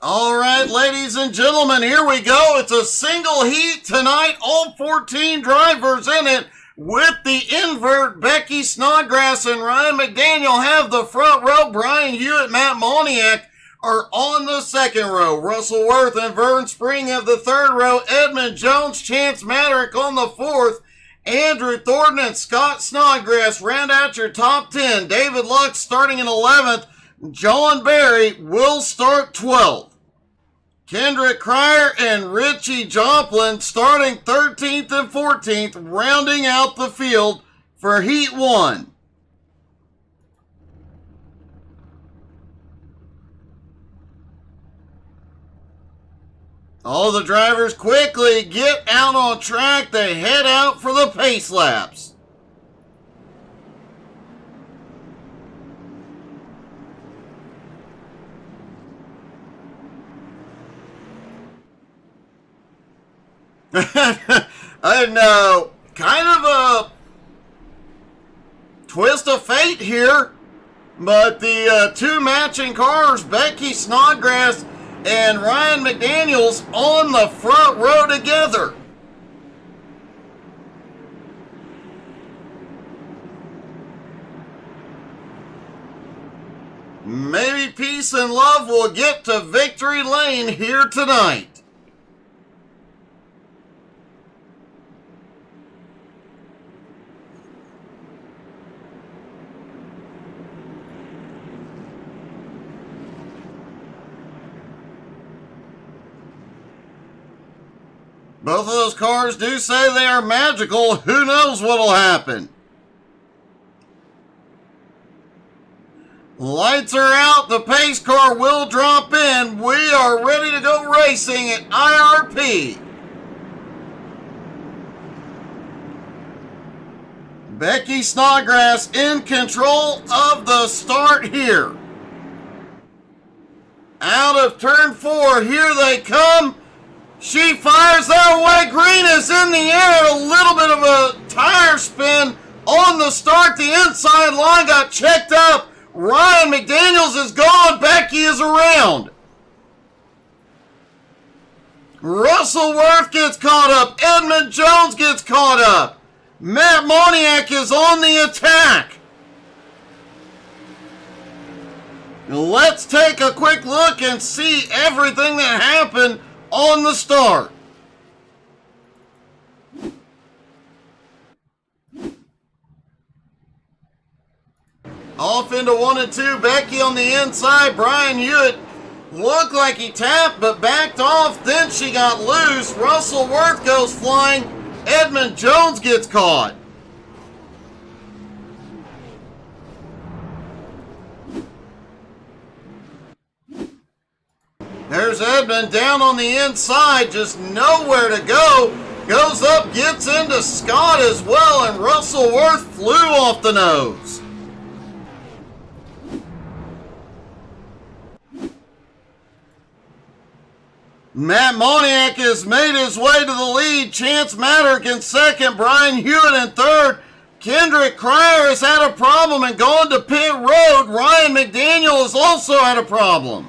All right, ladies and gentlemen, here we go. It's a single heat tonight. All 14 drivers in it with the invert. Becky Snodgrass and Ryan McDaniel have the front row. Brian Hewitt, Matt Moniak are on the second row. Russell Worth and Vern Spring have the third row. Edmund Jones, Chance Maddock on the fourth. Andrew Thornton and Scott Snodgrass round out your top 10. David Lux starting in 11th. John Barry will start 12th. Kendrick Cryer and Richie Joplin starting 13th and 14th, rounding out the field for Heat 1. All the drivers quickly get out on track. They head out for the pace laps. I know, kind of a twist of fate here, but the two matching cars, Becky Snodgrass and Ryan McDaniels, on the front row together. Maybe peace and love will get to victory lane here tonight. Both of those cars do say they are magical. Who knows what'll happen? Lights are out. The pace car will drop in. We are ready to go racing at IRP. Becky Snodgrass in control of the start here. Out of turn 4. Here they come. She fires that way. Green is in the air. A little bit of a tire spin on the start. The inside line got checked up. Ryan McDaniels is gone. Becky is around. Russell Worth gets caught up. Edmund Jones gets caught up. Matt Moniak is on the attack. Let's take a quick look and see everything that happened on the start. Off into 1 and 2. Becky on the inside. Brian Hewitt looked like he tapped but backed off. Then she got loose. Russell Worth goes flying. Edmund Jones gets caught. There's Edmund down on the inside, just nowhere to go. Goes up, gets into Scott as well, and Russell Worth flew off the nose. Matt Moniak has made his way to the lead. Chance Maddock in second. Brian Hewitt in third. Kendrick Cryer has had a problem and gone to pit road. Ryan McDaniel has also had a problem.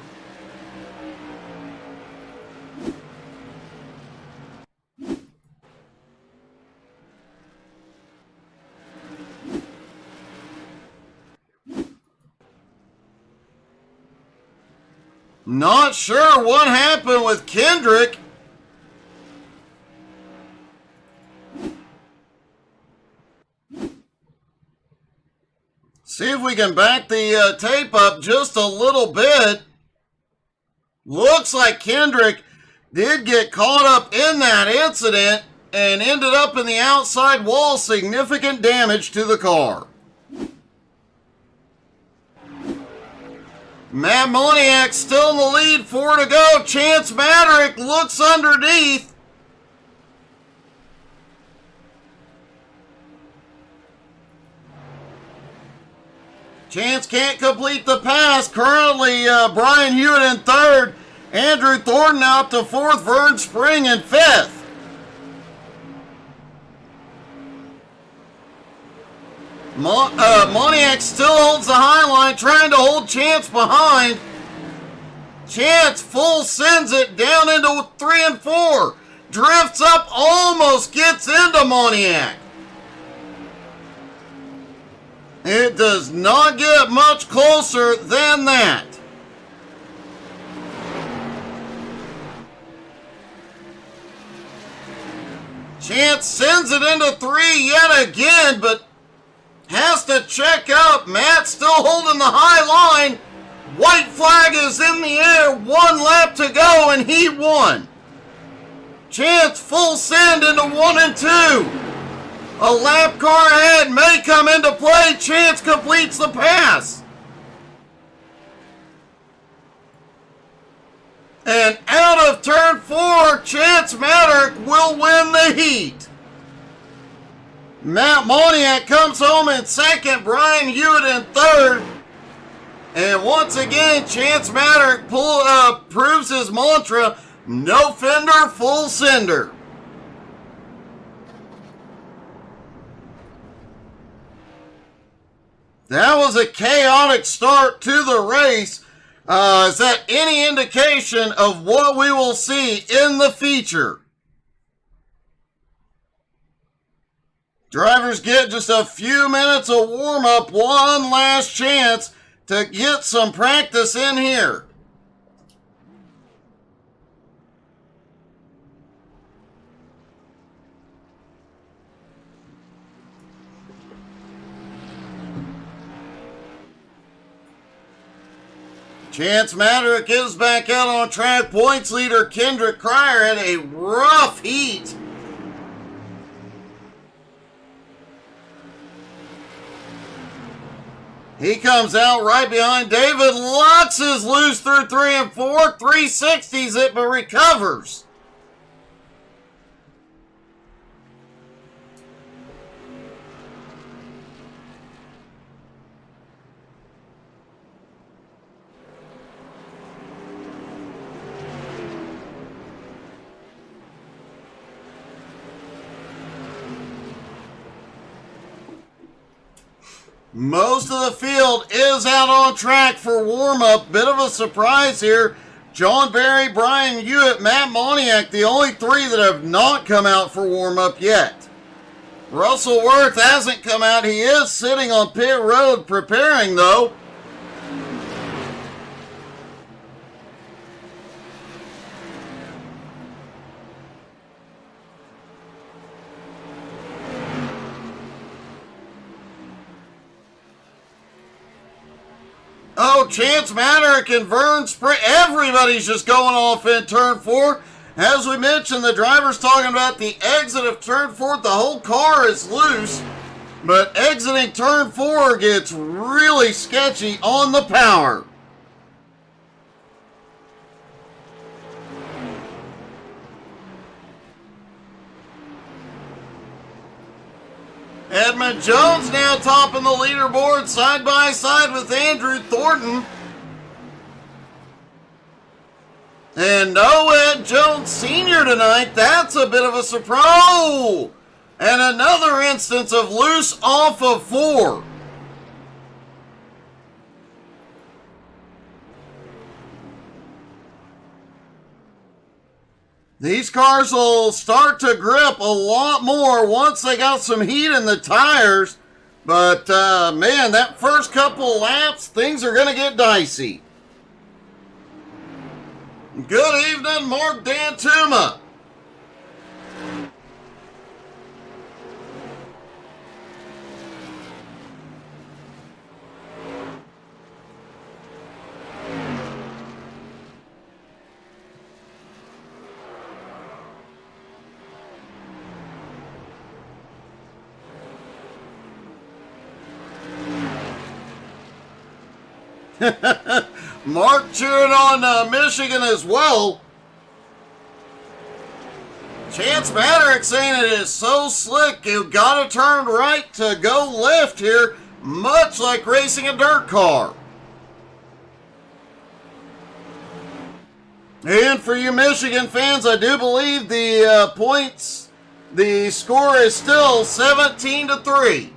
Not sure what happened with Kendrick. See if we can back the tape up just a little bit. Looks like Kendrick did get caught up in that incident and ended up in the outside wall. Significant damage to the car. Matt Moniak still in the lead, 4 to go. Chance Maddock looks underneath. Chance can't complete the pass. Currently, Brian Hewitt in third. Andrew Thornton out to fourth. Vern Spring in fifth. Moniak still holds the high line, trying to hold Chance behind. Chance full sends it down into 3 and 4. Drifts up, almost gets into Moniak. It does not get much closer than that. Chance sends it into 3 yet again, but has to check up. Matt still holding the high line. White flag is in the air. 1 lap to go, and he won. Chance full send into 1 and 2. A lap car ahead may come into play. Chance completes the pass. And out of turn 4, Chance Maddock will win the heat. Matt Moniak comes home in second, Brian Hewitt in third. And once again, Chance Maddock proves his mantra, no fender, full sender. That was a chaotic start to the race. Is that any indication of what we will see in the feature? Drivers get just a few minutes of warm-up, one last chance to get some practice in here. Chance Maddock is back out on track. Points leader Kendrick Cryer had a rough heat. He comes out right behind David. Lux is loose through 3 and 4. 360s it, but recovers. Most of the field is out on track for warm-up. Bit of a surprise here. John Barry, Brian Hewitt, Matt Moniak, the only 3 that have not come out for warm-up yet. Russell Worth hasn't come out. He is sitting on pit road preparing, though. Oh, Chance Maddock and Vern Spring. Everybody's just going off in turn 4. As we mentioned, the driver's talking about the exit of turn 4. The whole car is loose. But exiting turn 4 gets really sketchy on the power. Edmund Jones now topping the leaderboard side by side with Andrew Thornton. And no Ed Jones Sr. tonight. That's a bit of a surprise. And another instance of loose off of 4. These cars will start to grip a lot more once they got some heat in the tires. But, man, that first couple laps, things are going to get dicey. Good evening, Mark Dantuma. Mark cheering on Michigan as well. Chance Maddock saying it is so slick, you gotta turn right to go left here, much like racing a dirt car. And for you Michigan fans, I do believe the the score is still 17-3.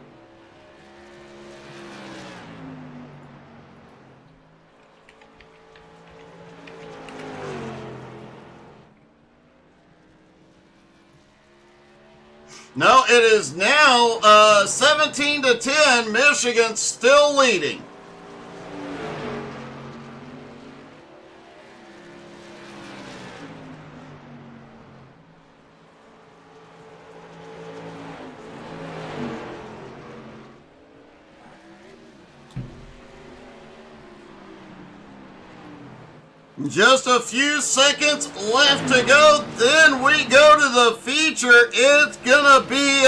No, it is now 17 to 10. Michigan still leading. Just a few seconds left to go. Then we go to the feature. It's gonna be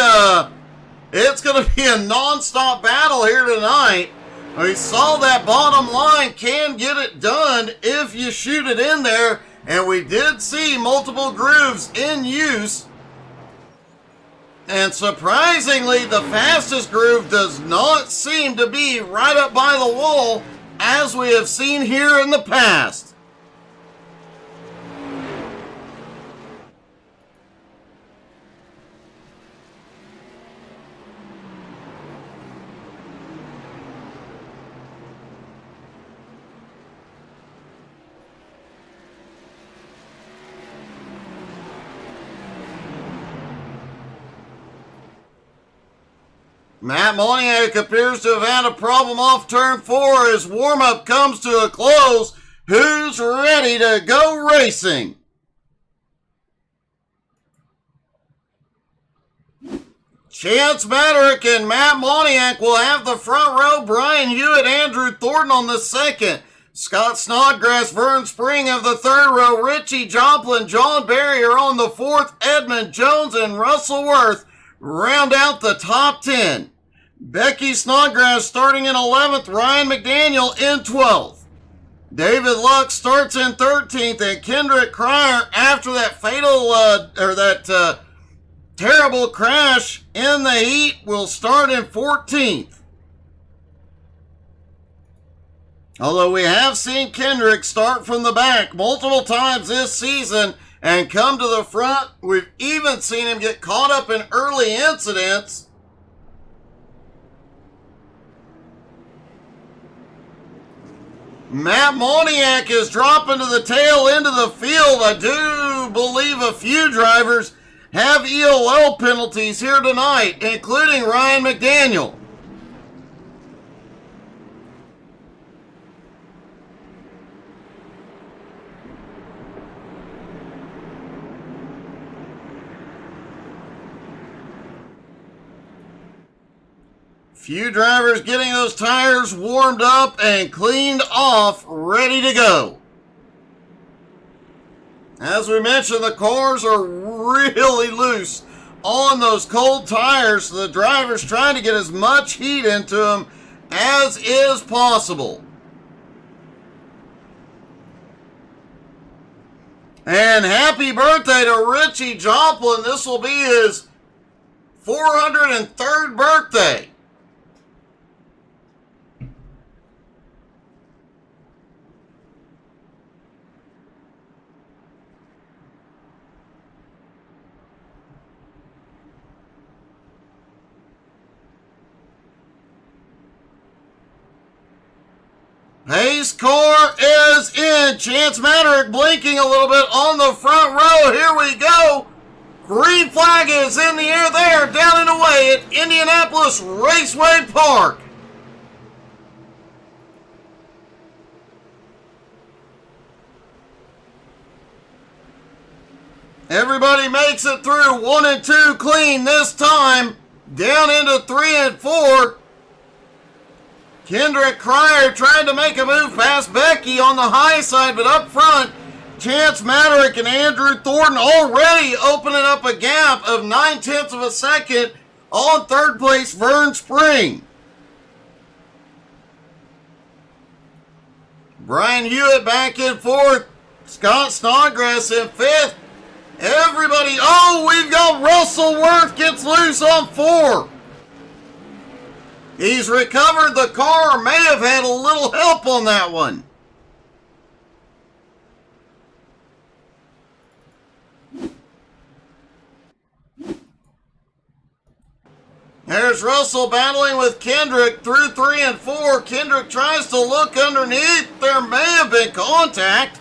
a non-stop battle here tonight. We saw that bottom line can get it done if you shoot it in there, and we did see multiple grooves in use. And surprisingly, the fastest groove does not seem to be right up by the wall, as we have seen here in the past. Matt Moniak appears to have had a problem off turn 4 as warm-up comes to a close. Who's ready to go racing? Chance Maderick and Matt Moniak will have the front row. Brian Hewitt, Andrew Thornton on the second. Scott Snodgrass, Vern Spring have the third row. Richie Joplin, John Barry are on the fourth. Edmund Jones and Russell Worth round out the top 10. Becky Snodgrass starting in 11th. Ryan McDaniel in 12th. David Luck starts in 13th. And Kendrick Cryer, after that fatal, terrible crash in the heat, will start in 14th. Although we have seen Kendrick start from the back multiple times this season and come to the front. We've even seen him get caught up in early incidents. Matt Moniak is dropping to the tail end of the field. I do believe a few drivers have EOL penalties here tonight, including Ryan McDaniel. Few drivers getting those tires warmed up and cleaned off, ready to go. As we mentioned, the cars are really loose on those cold tires, so the driver's trying to get as much heat into them as is possible. And happy birthday to Richie Joplin. This will be his 403rd birthday. Pace car is in. Chance Maderick blinking a little bit on the front row. Here we go. Green flag is in the air there, down and away at Indianapolis Raceway Park. Everybody makes it through 1 and 2 clean this time. Down into 3 and 4. Kendrick Cryer trying to make a move past Becky on the high side, but up front, Chance Maderick and Andrew Thornton already opening up a gap of 9/10 of a second on third place, Vern Spring. Brian Hewitt back in fourth. Scott Snodgrass in fifth. Everybody, we've got Russell Worth gets loose on 4. He's recovered the car, may have had a little help on that one. There's Russell battling with Kendrick through 3 and 4. Kendrick tries to look underneath. There may have been contact.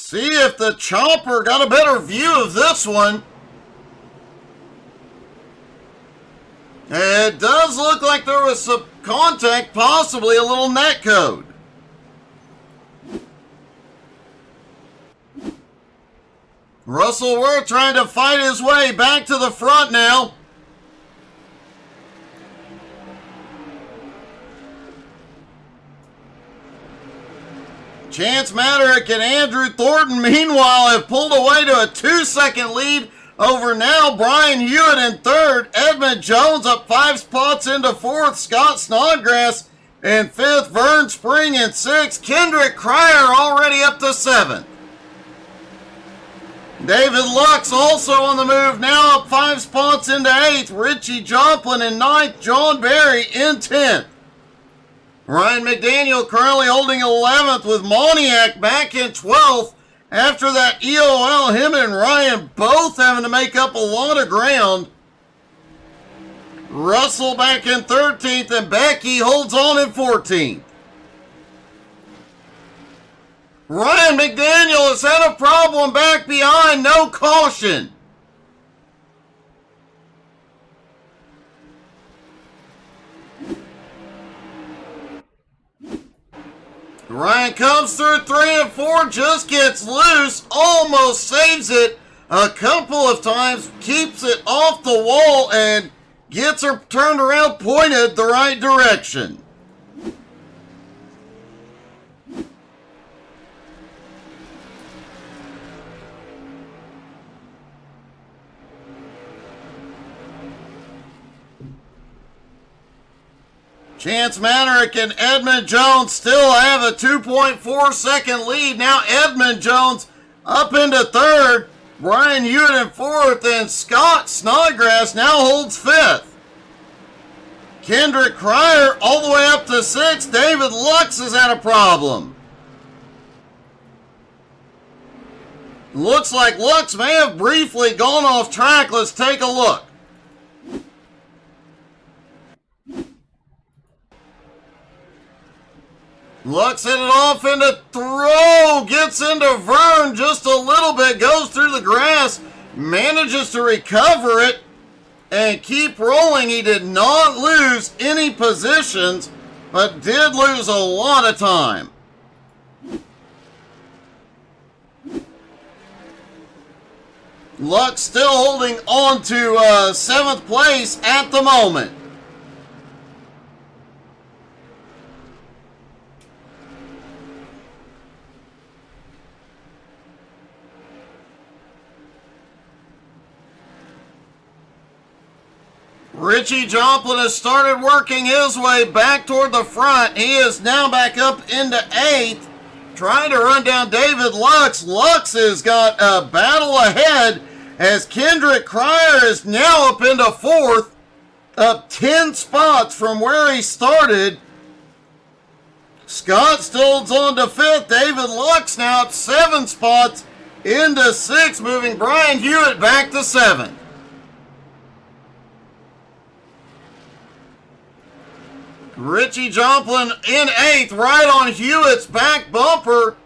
See if the chopper got a better view of this one. It does look like there was some contact, possibly a little net code. Russell Worth trying to fight his way back to the front now. Chance Maddock and Andrew Thornton, meanwhile, have pulled away to a 2-second lead over now Brian Hewitt in third. Edmund Jones up 5 spots into fourth. Scott Snodgrass in fifth. Vern Spring in sixth. Kendrick Cryer already up to seventh. David Lux also on the move, now up 5 spots into eighth. Richie Joplin in ninth. John Barry in 10th. Ryan McDaniel currently holding 11th with Moniak back in 12th. After that EOL, him and Ryan both having to make up a lot of ground. Russell back in 13th and Becky holds on in 14th. Ryan McDaniel has had a problem back behind, no caution. Ryan comes through 3 and 4, just gets loose, almost saves it a couple of times, keeps it off the wall, and gets her turned around, pointed the right direction. Chance Maddock and Edmund Jones still have a 2.4 second lead. Now Edmund Jones up into third. Brian Hewitt in fourth, and Scott Snodgrass now holds fifth. Kendrick Cryer all the way up to sixth. David Lux has had a problem. Looks like Lux may have briefly gone off track. Let's take a look. Lux hit it off into throw, gets into Vern just a little bit, goes through the grass, manages to recover it and keep rolling. He did not lose any positions, but did lose a lot of time. Lux still holding on to 7th place at the moment. Richie Joplin has started working his way back toward the front. He is now back up into 8th, trying to run down David Lux. Lux has got a battle ahead as Kendrick Cryer is now up into 4th, up 10 spots from where he started. Scott still holds on to 5th. David Lux now up 7 spots into 6th, moving Brian Hewitt back to 7th. Richie Joplin in 8th, right on Hewitt's back bumper.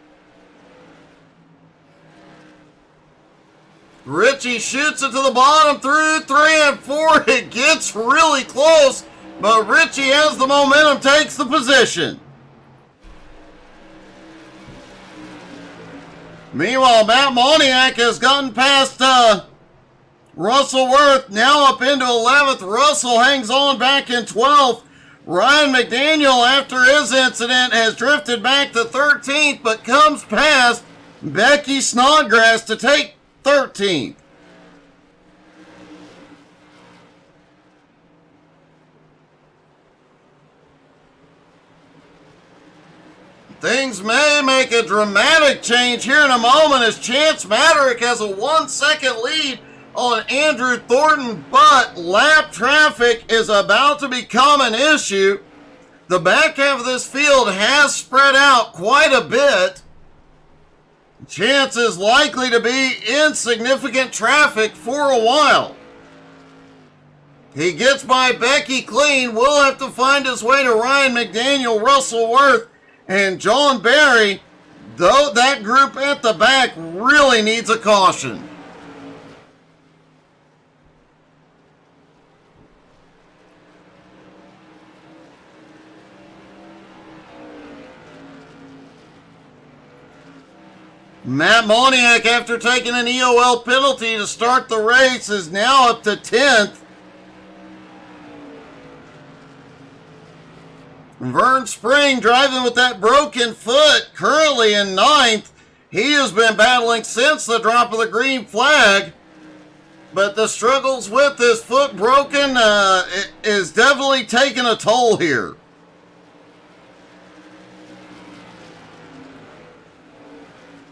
Richie shoots it to the bottom through 3 and 4. It gets really close, but Richie has the momentum, takes the position. Meanwhile, Matt Moniak has gotten past Russell Worth, now up into 11th. Russell hangs on back in 12th. Ryan McDaniel, after his incident, has drifted back to 13th, but comes past Becky Snodgrass to take 13th. Things may make a dramatic change here in a moment as Chance Maddock has a 1-second lead on Andrew Thornton, but lap traffic is about to become an issue. The back half of this field has spread out quite a bit. Chance is likely to be in significant traffic for a while. He gets by Becky clean. Will have to find his way to Ryan McDaniel, Russell Worth, and John Barry. Though that group at the back really needs a caution. Matt Moniak, after taking an EOL penalty to start the race, is now up to 10th. Vern Spring driving with that broken foot, currently in 9th. He has been battling since the drop of the green flag, but the struggles with his foot broken is definitely taking a toll here.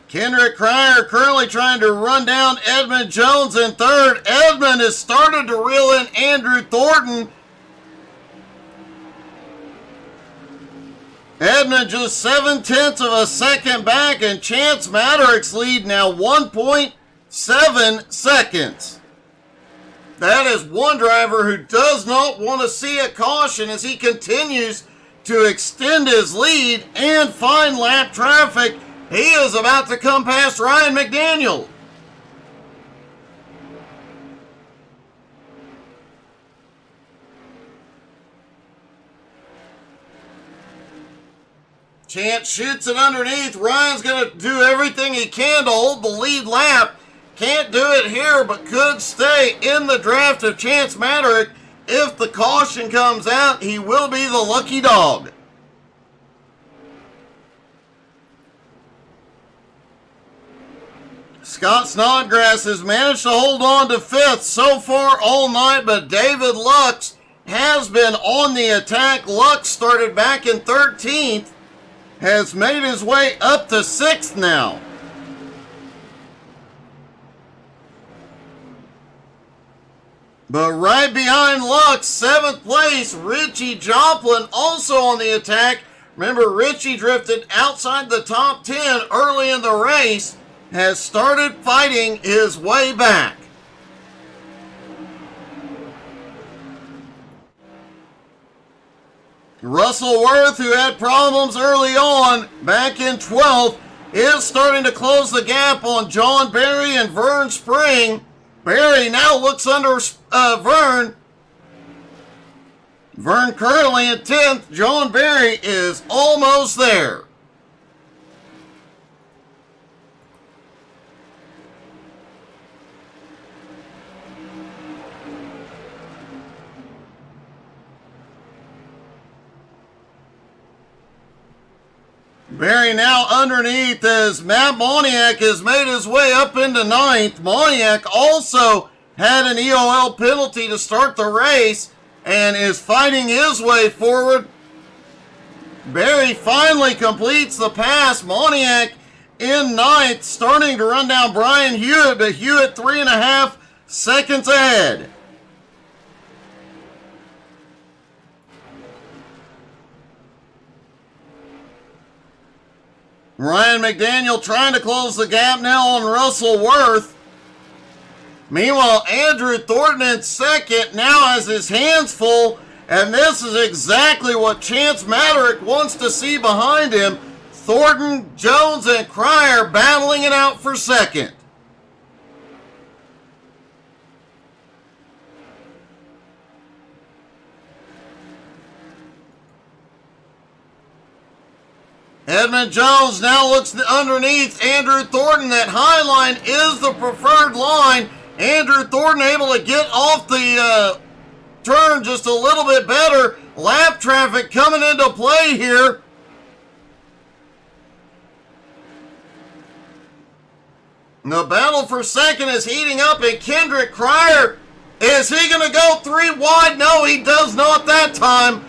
Kendrick Cryer currently trying to run down Edmund Jones in 3rd. Edmund has started to reel in Andrew Thornton. Edmund just 0.7 of a second back, and Chance Maderick's lead now 1.7 seconds. That is one driver who does not want to see a caution as he continues to extend his lead and find lap traffic. He is about to come past Ryan McDaniel. Chance shoots it underneath. Ryan's going to do everything he can to hold the lead lap. Can't do it here, but could stay in the draft of Chance Maderick. If the caution comes out, he will be the lucky dog. Scott Snodgrass has managed to hold on to 5th so far all night, but David Lux has been on the attack. Lux started back in 13th, has made his way up to 6th now. But right behind Lux, 7th place, Richie Joplin also on the attack. Remember, Richie drifted outside the top 10 early in the race, has started fighting his way back. Russell Worth, who had problems early on, back in 12th, is starting to close the gap on John Berry and Vern Spring. Berry now looks under Vern. Vern currently in 10th. John Berry is almost there. Berry now underneath as Matt Moniak has made his way up into 9th. Moniak also had an EOL penalty to start the race and is fighting his way forward. Berry finally completes the pass. Moniak in 9th, starting to run down Brian Hewitt, but Hewitt 3.5 seconds ahead. Ryan McDaniel trying to close the gap now on Russell Worth. Meanwhile, Andrew Thornton in 2nd now has his hands full, and this is exactly what Chance Maderick wants to see behind him. Thornton, Jones, and Cryer battling it out for 2nd. Edmund Jones now looks underneath Andrew Thornton. That high line is the preferred line. Andrew Thornton able to get off the turn just a little bit better. Lap traffic coming into play here. The battle for 2nd is heating up, and Kendrick Cryer, is he going to go 3 wide? No, he does not that time.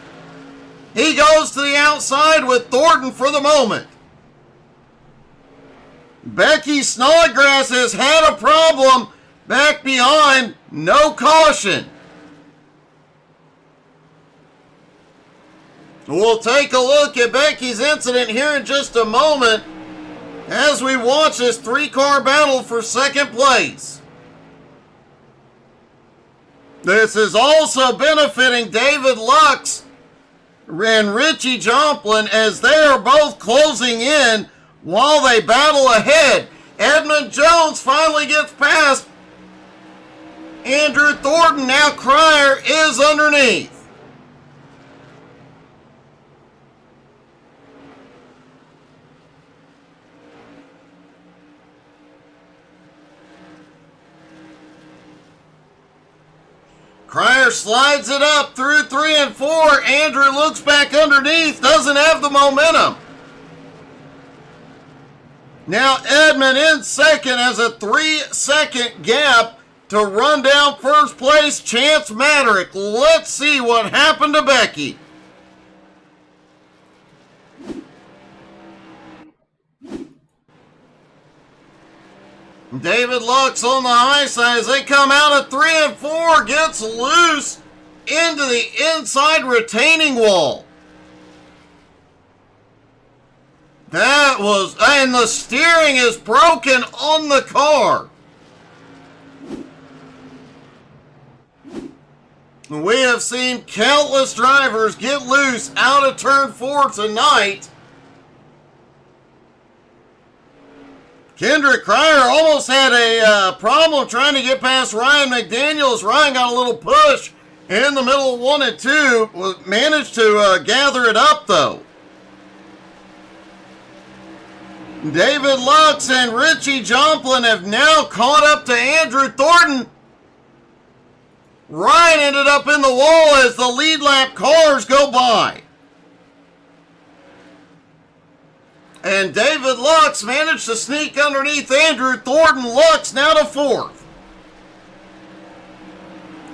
He goes to the outside with Thornton for the moment. Becky Snodgrass has had a problem back behind. No caution. We'll take a look at Becky's incident here in just a moment as we watch this 3-car battle for 2nd place. This is also benefiting David Lux and Richie Joplin as they are both closing in while they battle ahead. Edmund Jones finally gets past Andrew Thornton. Now Cryer is underneath. Cryer slides it up through 3 and 4. Andrew looks back underneath, doesn't have the momentum. Now Edmund in second has a 3-second gap to run down first place. Chance Maderick. Let's see what happened to Becky. David Lux on the high side as they come out at 3 and 4, gets loose into the inside retaining wall. That was, and the steering is broken on the car. We have seen countless drivers get loose out of turn 4 tonight. Kendrick Cryer almost had a problem trying to get past Ryan McDaniels. Ryan got a little push in the middle of 1 and 2. Managed to gather it up, though. David Lux and Richie Jomplin have now caught up to Andrew Thornton. Ryan ended up in the wall as the lead lap cars go by. And David Lux managed to sneak underneath Andrew Thornton. Lux now to 4th.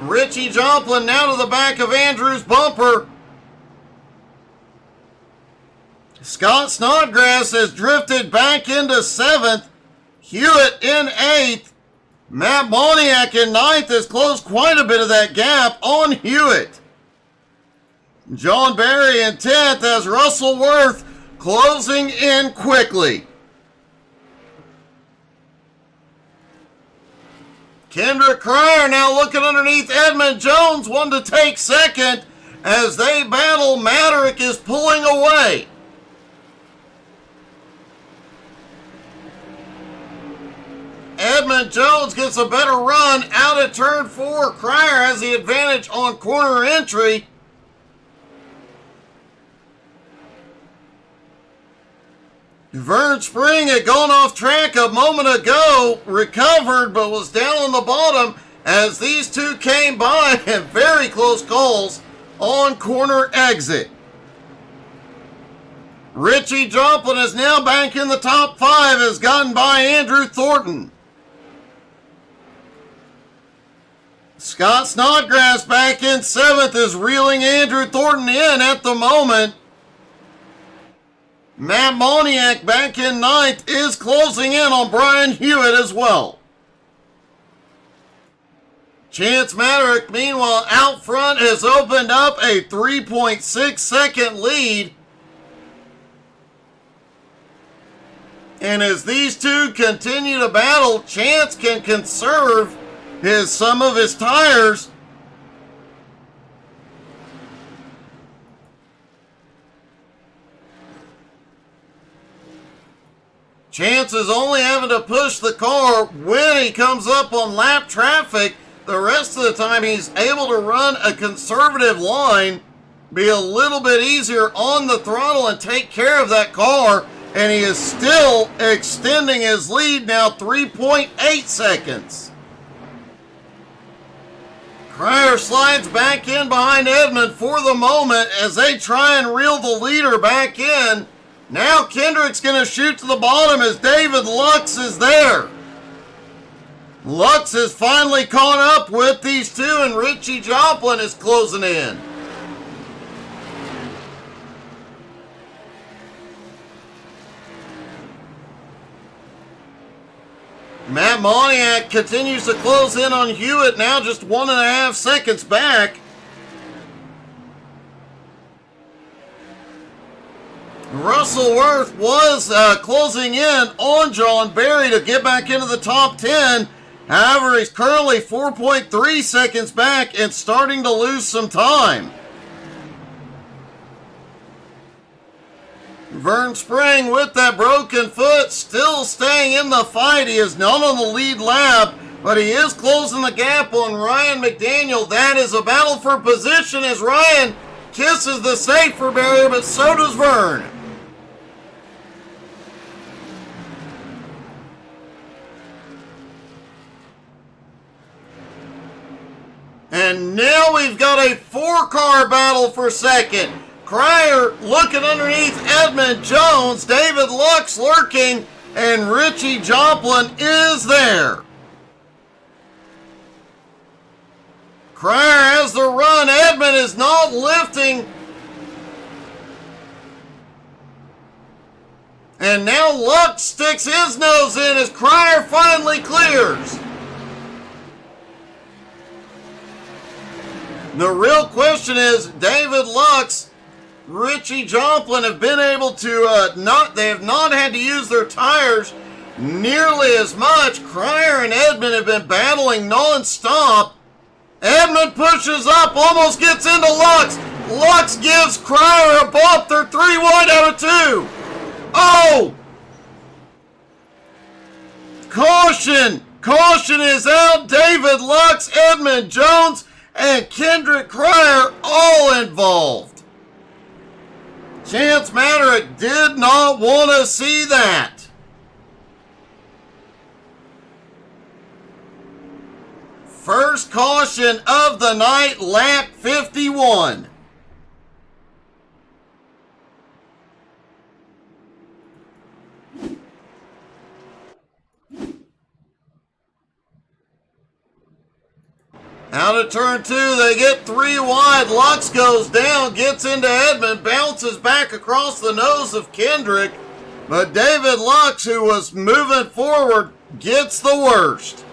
Richie Jomplin now to the back of Andrew's bumper. Scott Snodgrass has drifted back into 7th. Hewitt in 8th. Matt Moniak in 9th has closed quite a bit of that gap on Hewitt. John Barry in 10th as Russell Worth closing in quickly. Kendrick Cryer now looking underneath Edmund Jones, one to take second as they battle. Maderick is pulling away. Edmund Jones gets a better run out of turn 4. Cryer has the advantage on corner entry. Vern Spring had gone off track a moment ago, recovered, but was down on the bottom as these two came by and very close calls on corner exit. Richie Jomplin is now back in the top 5, has gotten by Andrew Thornton. Scott Snodgrass back in 7th is reeling Andrew Thornton in at the moment. Matt Moniak back in 9th is closing in on Brian Hewitt as well. Chance Maderick, meanwhile, out front has opened up a 3.6 second lead. And as these two continue to battle, Chance can conserve some of his tires. Chance is only having to push the car when he comes up on lap traffic. The rest of the time he's able to run a conservative line, be a little bit easier on the throttle and take care of that car. And he is still extending his lead now 3.8 seconds. Cryer slides back in behind Edmund for the moment as they try and reel the leader back in. Now Kendrick's going to shoot to the bottom as David Lux is there. Lux has finally caught up with these two and Richie Jomplin is closing in. Matt Moniak continues to close in on Hewitt, now just 1.5 seconds back. Russell Worth was closing in on John Barry to get back into the top 10. However, he's currently 4.3 seconds back and starting to lose some time. Vern Spring with that broken foot, still staying in the fight. He is not on the lead lap, but he is closing the gap on Ryan McDaniel. That is a battle for position as Ryan kisses the safer barrier, but so does Vern. And now we've got a 4-car battle for second. Cryer looking underneath Edmund Jones, David Lux lurking, and Richie Joplin is there. Cryer has the run. Edmund is not lifting. And now Lux sticks his nose in as Cryer finally clears. The real question is, David Lux, Richie Joplin have been able to they have not had to use their tires nearly as much. Cryer and Edmund have been battling non-stop. Edmund pushes up, almost gets into Lux. Lux gives Cryer a bump. They're 3 wide out of 2. Oh! Caution! Caution is out. David Lux, Edmund Jones, and Kendrick Cryer all involved. Chance Maderick did not want to see that. First caution of the night, lap 51. Out of turn 2, they get 3 wide. Lux goes down, gets into Edmund, bounces back across the nose of Kendrick. But David Lux, who was moving forward, gets the worst.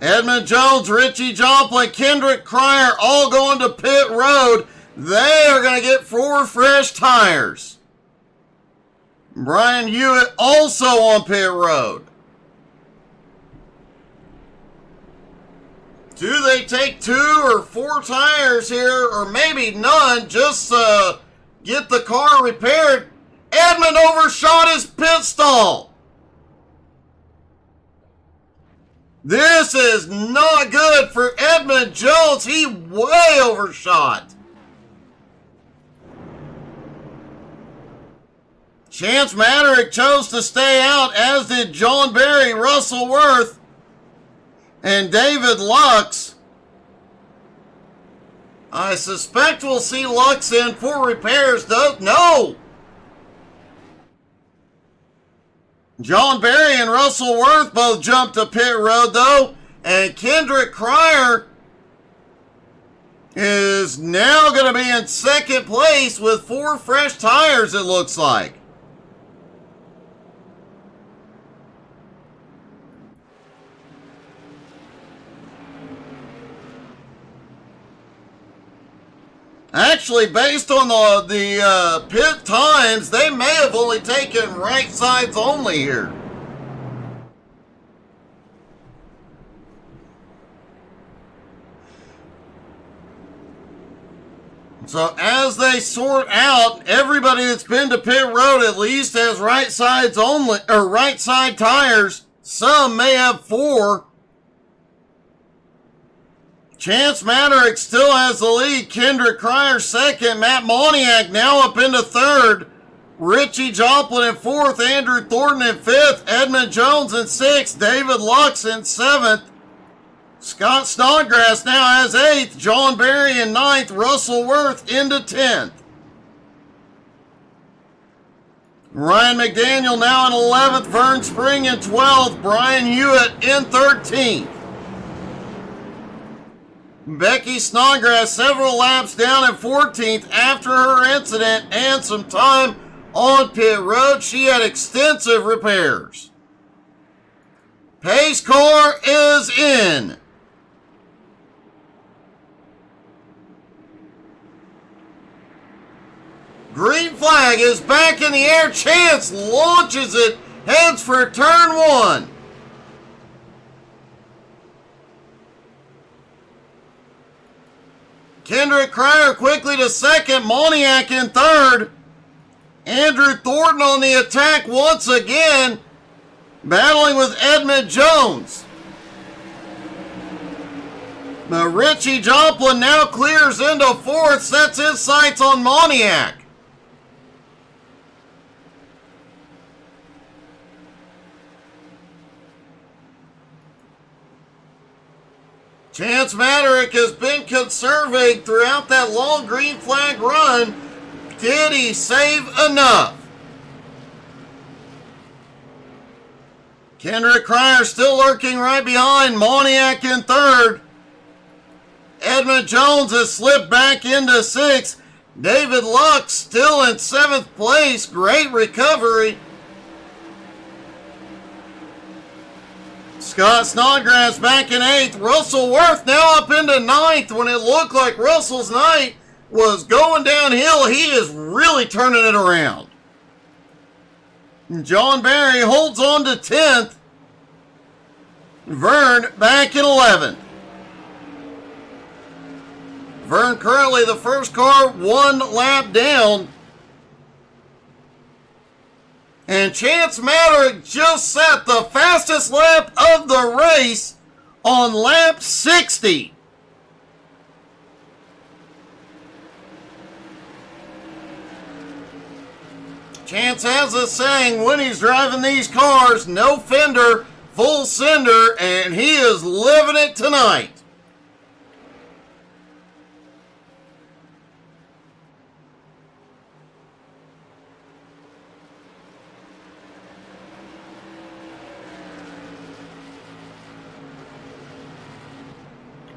Edmund Jones, Richie Joplin, Kendrick Cryer all going to pit road. They are going to get 4 fresh tires. Brian Hewitt also on pit road. Do they take 2 or 4 tires here, or maybe none, just get the car repaired? Edmund overshot his pit stall. This is not good for Edmund Jones. He way overshot. Chance Maderick chose to stay out, as did John Barry, Russell Worth, and David Lux. I suspect we'll see Lux in for repairs, though. No! John Barry and Russell Worth both jumped to pit road, though, and Kendrick Cryer is now going to be in second place with 4 fresh tires, it looks like. Actually, based on the pit times, they may have only taken right sides only here. So as they sort out, everybody that's been to pit road at least has right sides only, or right side tires. Some may have 4. Chance Maderick still has the lead. Kendrick Cryer second. Matt Moniak now up into third. Richie Joplin in fourth. Andrew Thornton in fifth. Edmund Jones in sixth. David Lux in seventh. Scott Snodgrass now has eighth. John Barry in ninth. Russell Worth into 10th. Ryan McDaniel now in 11th. Vern Spring in 12th. Brian Hewitt in 13th. Becky Snodgrass several laps down in 14th after her incident and some time on pit road. She had extensive repairs. Pace car is in. Green flag is back in the air. Chance launches it, heads for turn 1. Kendrick Cryer quickly to second. Moniak in third. Andrew Thornton on the attack once again, battling with Edmund Jones. Now Richie Joplin now clears into fourth, sets his sights on Moniak. Chance Maderick has been conserving throughout that long green flag run. Did he save enough? Kendrick Cryer still lurking right behind. Moniak in third. Edmund Jones has slipped back into sixth. David Lux still in seventh place. Great recovery. Scott Snodgrass back in eighth. Russell Worth now up into ninth. When it looked like Russell's night was going downhill, he is really turning it around. John Barry holds on to 10th. Vern back in 11th. Vern currently the first car, one lap down. And Chance Maderick just set the fastest lap of the race on lap 60. Chance has a saying when he's driving these cars, no fender, full sender, and he is living it tonight.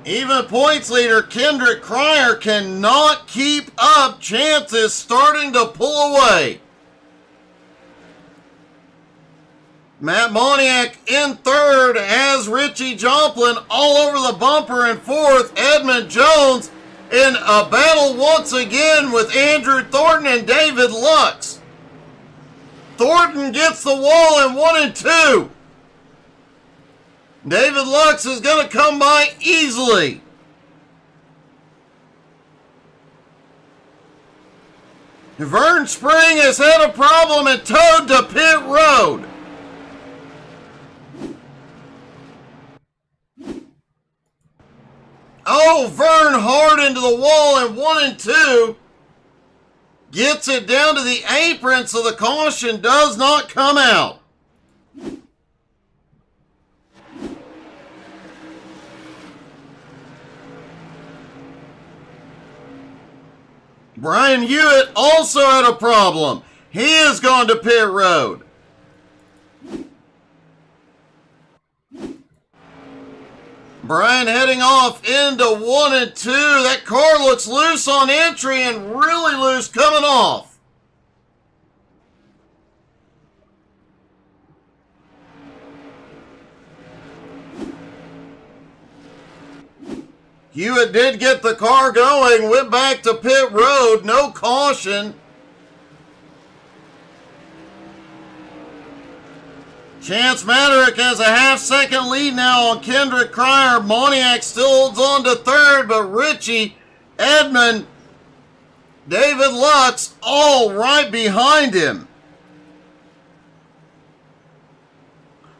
Even points leader Kendrick Cryer cannot keep up. Chance is starting to pull away. Matt Moniak in third has Richie Joplin all over the bumper in fourth. Edmund Jones in a battle once again with Andrew Thornton and David Lux. Thornton gets the wall in 1 and 2. David Lux is going to come by easily. Vern Spring has had a problem and towed to pit road. Oh, Vern hard into the wall in 1 and 2. Gets it down to the apron so the caution does not come out. Brian Hewitt also had a problem. He has gone to pit road. Brian heading off into 1 and 2. That car looks loose on entry and really loose coming off. Hewitt did get the car going, went back to pit road, no caution. Chance Maderick has a half-second lead now on Kendrick Cryer. Moniak still holds on to third, but Richie, Edmund, David Lux all right behind him.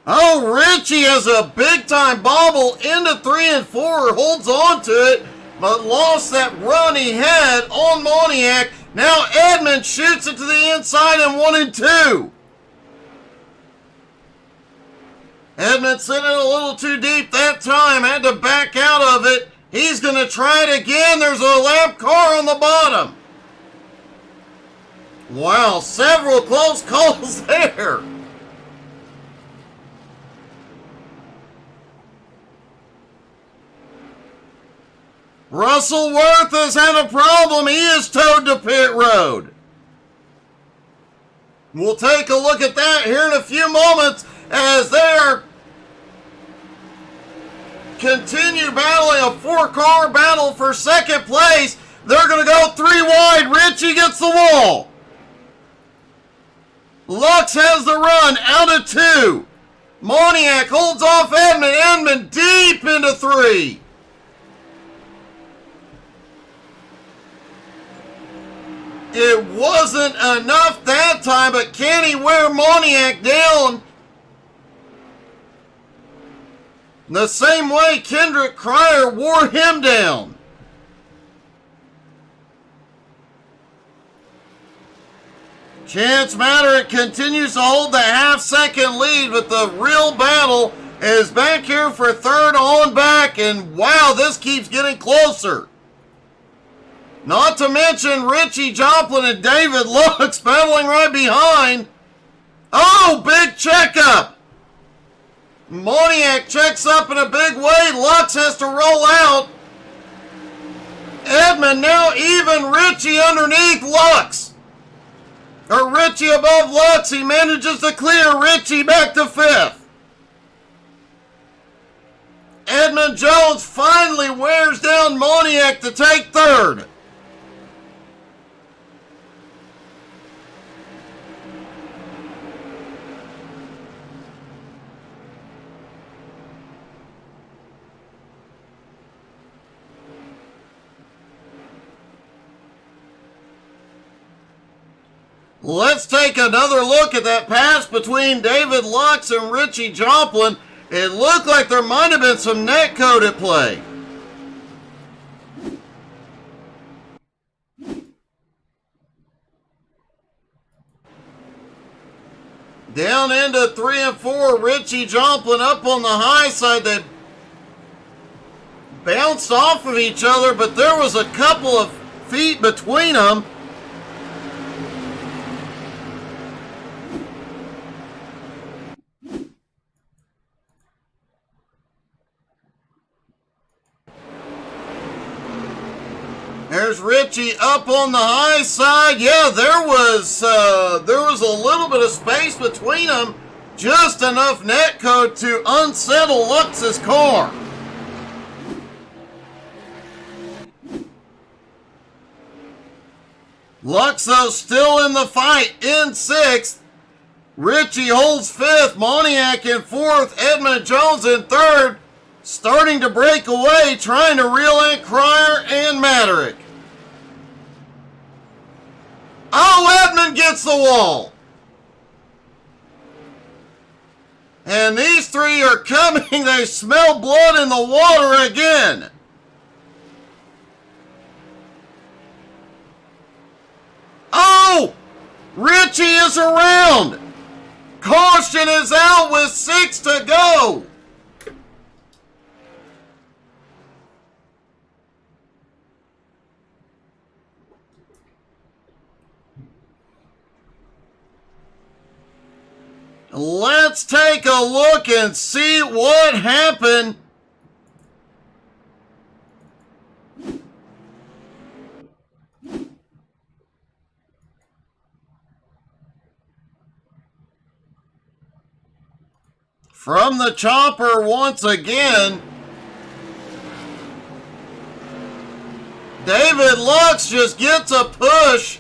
Oh, Richie has a big-time bobble into 3 and 4, holds on to it, but lost that run he had on Moniak. Now Edmund shoots it to the inside in 1 and 2. Edmund sent it a little too deep that time, had to back out of it. He's going to try it again. There's a lap car on the bottom. Wow, several close calls there. Russell Worth has had a problem. He is towed to pit road. We'll take a look at that here in a few moments as they're continue battling a 4-car battle for second place. They're going to go 3 wide. Richie gets the wall. Lux has the run out of 2. Moniak holds off Edmund. Edmund deep into 3. It wasn't enough that time, but can he wear Moniak down the same way Kendrick Cryer wore him down? Chance Maderick continues to hold the half-second lead, but the real battle is back here for third on back, and wow, this keeps getting closer. Not to mention Richie Joplin and David Lux battling right behind. Oh, big checkup. Moniak checks up in a big way. Lux has to roll out. Edmund now even Richie underneath Lux. Or Richie above Lux. He manages to clear Richie back to fifth. Edmund Jones finally wears down Moniak to take third. Let's take another look at that pass between David Lux and Richie Joplin. It looked like there might have been some net code at play. Down into 3 and 4, Richie Joplin up on the high side. They bounced off of each other, but there was a couple of feet between them. There's Richie up on the high side. Yeah, there was a little bit of space between them. Just enough net code to unsettle Lux's car. Lux, though, still in the fight in sixth. Richie holds fifth. Moniak in fourth. Edmund Jones in third. Starting to break away, trying to reel in Cryer and Maderick. Oh, Edmund gets the wall. And these three are coming. They smell blood in the water again. Oh! Richie is around. Caution is out with 6 to go. Let's take a look and see what happened. From the chopper once again. David Lux just gets a push.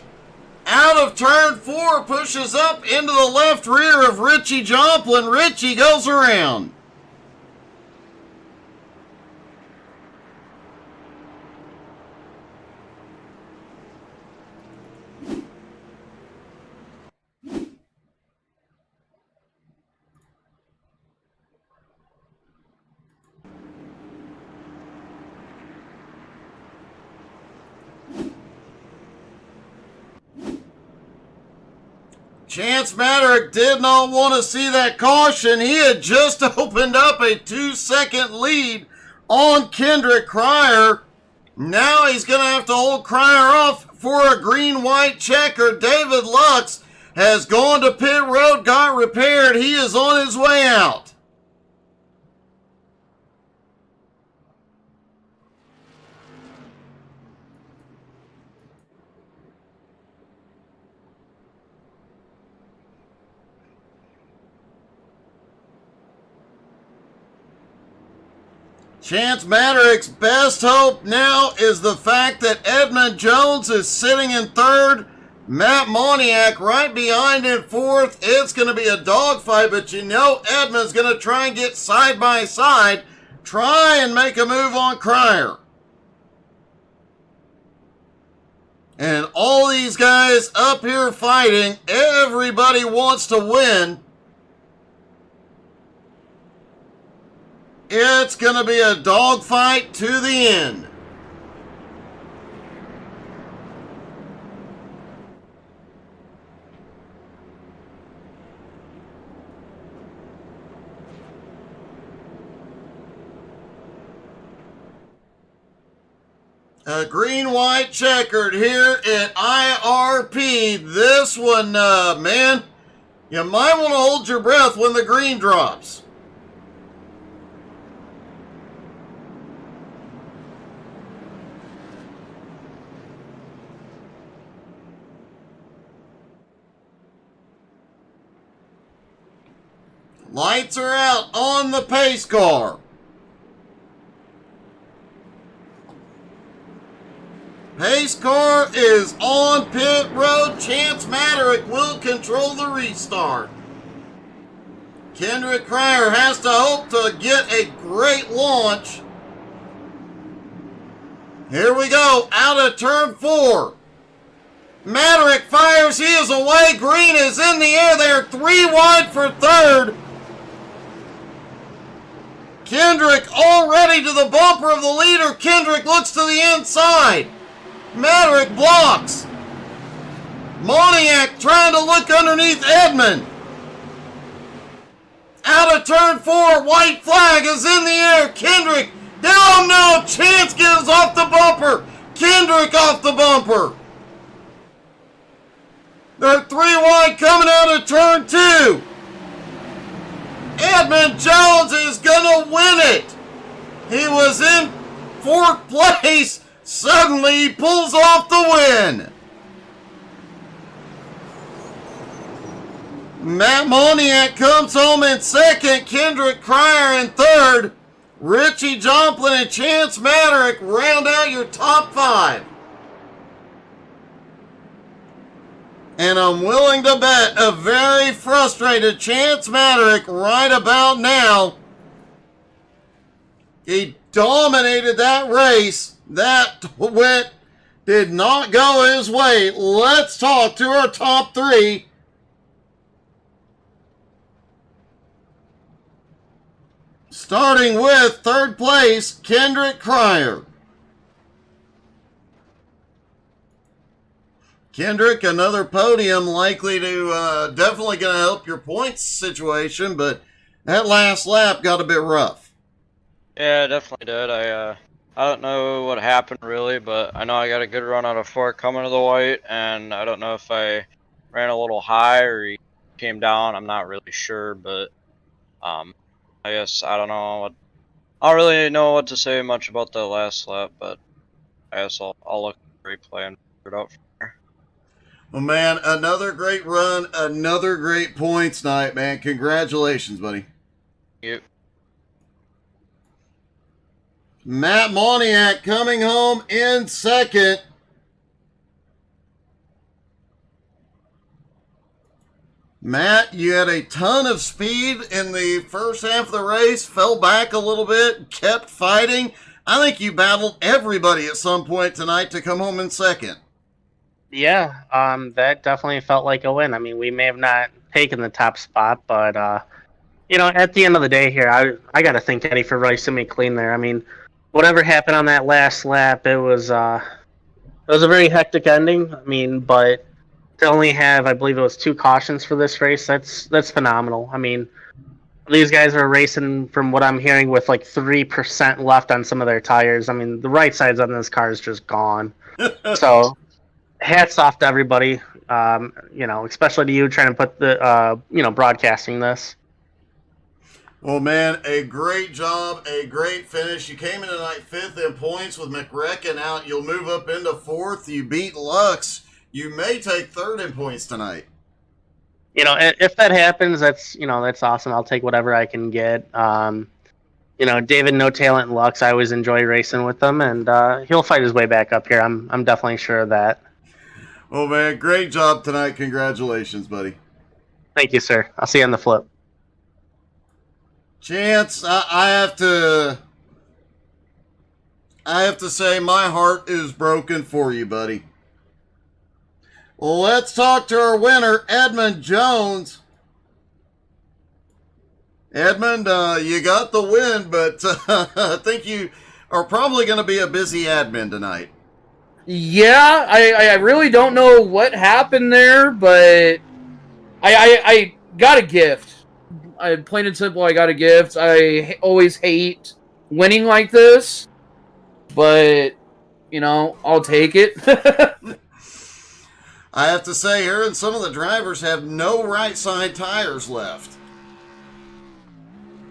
Out of turn 4, pushes up into the left rear of Richie Joplin. Richie goes around. Chance Maderick did not want to see that caution. He had just opened up a 2-second lead on Kendrick Cryer. Now he's going to have to hold Cryer off for a green-white checker. David Lux has gone to pit road, got repaired. He is on his way out. Chance Maderick's best hope now is the fact that Edmund Jones is sitting in third. Matt Moniak right behind in fourth. It's going to be a dogfight, but you know Edmund's going to try and get side by side. Try and make a move on Cryer. And all these guys up here fighting, everybody wants to win. It's going to be a dogfight to the end. Green-white checkered here at IRP. This one, man, you might want to hold your breath when the green drops. Lights are out on the pace car. Pace car is on pit road. Chance Maderick will control the restart. Kendrick Cryer has to hope to get a great launch. Here we go, out of turn 4. Maderick fires, he is away. Green is in the air. They are 3 wide for third. Kendrick already to the bumper of the leader. Kendrick looks to the inside. Maderick blocks. Moniak trying to look underneath Edmond. Out of turn 4, white flag is in the air. Kendrick, oh no, Chance gets off the bumper. Kendrick off the bumper. They're 3 wide coming out of turn 2. Edmund Jones is gonna win it. He was in 4th place. Suddenly he pulls off the win. Matt Moniak comes home in 2nd. Kendrick Cryer in 3rd. Richie Joplin and Chance Maderick round out your top 5. And I'm willing to bet a very frustrated Chance Maderick right about now. He dominated that race. That did not go his way. Let's talk to our top 3. Starting with 3rd place, Kendrick Cryer. Kendrick, another podium likely to definitely going to help your points situation, but that last lap got a bit rough. Yeah, it definitely did. I don't know what happened really, but I know I got a good run out of 4 coming to the white, and I don't know if I ran a little high or he came down. I'm not really sure, but I guess I don't know. I don't really know what to say much about the last lap, but I guess I'll look at the replay and figure it out from there. Well, man, another great run, another great points night, man. Congratulations, buddy. Yep. Matt Moniak coming home in 2nd. Matt, you had a ton of speed in the first half of the race, fell back a little bit, kept fighting. I think you battled everybody at some point tonight to come home in 2nd. Yeah, that definitely felt like a win. I mean, we may have not taken the top spot, but at the end of the day here, I got to thank Eddie for racing me clean there. I mean, whatever happened on that last lap, it was a very hectic ending. I mean, but to only have, I believe it was 2 cautions for this race, that's phenomenal. I mean, these guys are racing, from what I'm hearing, with like 3% left on some of their tires. I mean, the right sides on this car is just gone. So hats off to everybody, especially to you trying to put the, broadcasting this. Well, man, a great job, a great finish. You came in tonight 5th in points with McRecken out. You'll move up into 4th. You beat Lux. You may take 3rd in points tonight. If that happens, that's awesome. I'll take whatever I can get. David, no talent in Lux. I always enjoy racing with him, and he'll fight his way back up here. I'm definitely sure of that. Well, man, great job tonight. Congratulations, buddy. Thank you, sir. I'll see you on the flip. Chance, I have to say my heart is broken for you, buddy. Let's talk to our winner, Edmund Jones. Edmund, you got the win, but I think you are probably going to be a busy admin tonight. Yeah, I really don't know what happened there, but I got a gift. Plain and simple, I got a gift. I always hate winning like this, but, you know, I'll take it. I have to say, here, and some of the drivers have no right side tires left.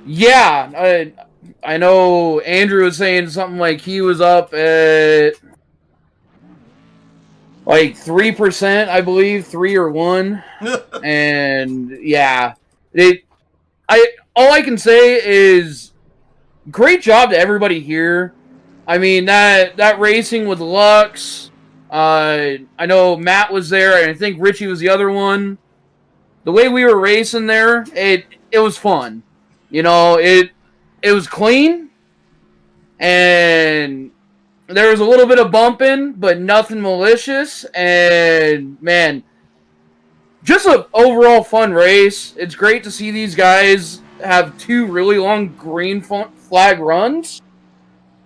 Yeah, I know Andrew was saying something like he was up at like 3%, I believe, 3 or 1. And yeah, all I can say is great job to everybody here. I mean, that racing with Lux, I know Matt was there, and I think Richie was the other one. The way we were racing there, it was fun. You know, it was clean, and there was a little bit of bumping, but nothing malicious. And man, just an overall fun race. It's great to see these guys have 2 really long green flag runs.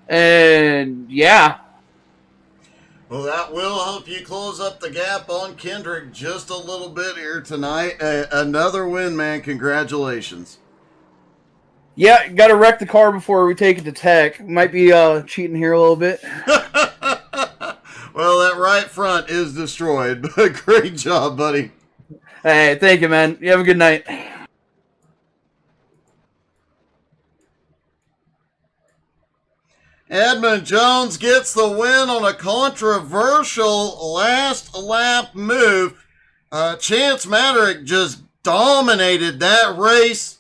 And yeah. Well, that will help you close up the gap on Kendrick just a little bit here tonight. Another win, man. Congratulations. Yeah, got to wreck the car before we take it to tech. Might be cheating here a little bit. Well, that right front is destroyed, but great job, buddy. Hey, thank you, man. You have a good night. Edmund Jones gets the win on a controversial last lap move. Chance Madrick just dominated that race.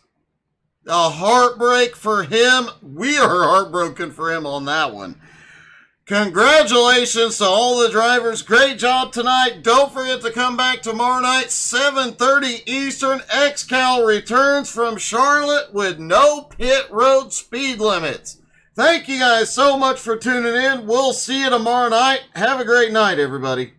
A heartbreak for him. We are heartbroken for him on that one. Congratulations to all the drivers. Great job tonight. Don't forget to come back tomorrow night, 7:30 Eastern. XCal returns from Charlotte with no pit road speed limits. Thank you guys so much for tuning in. We'll see you tomorrow night. Have a great night, everybody.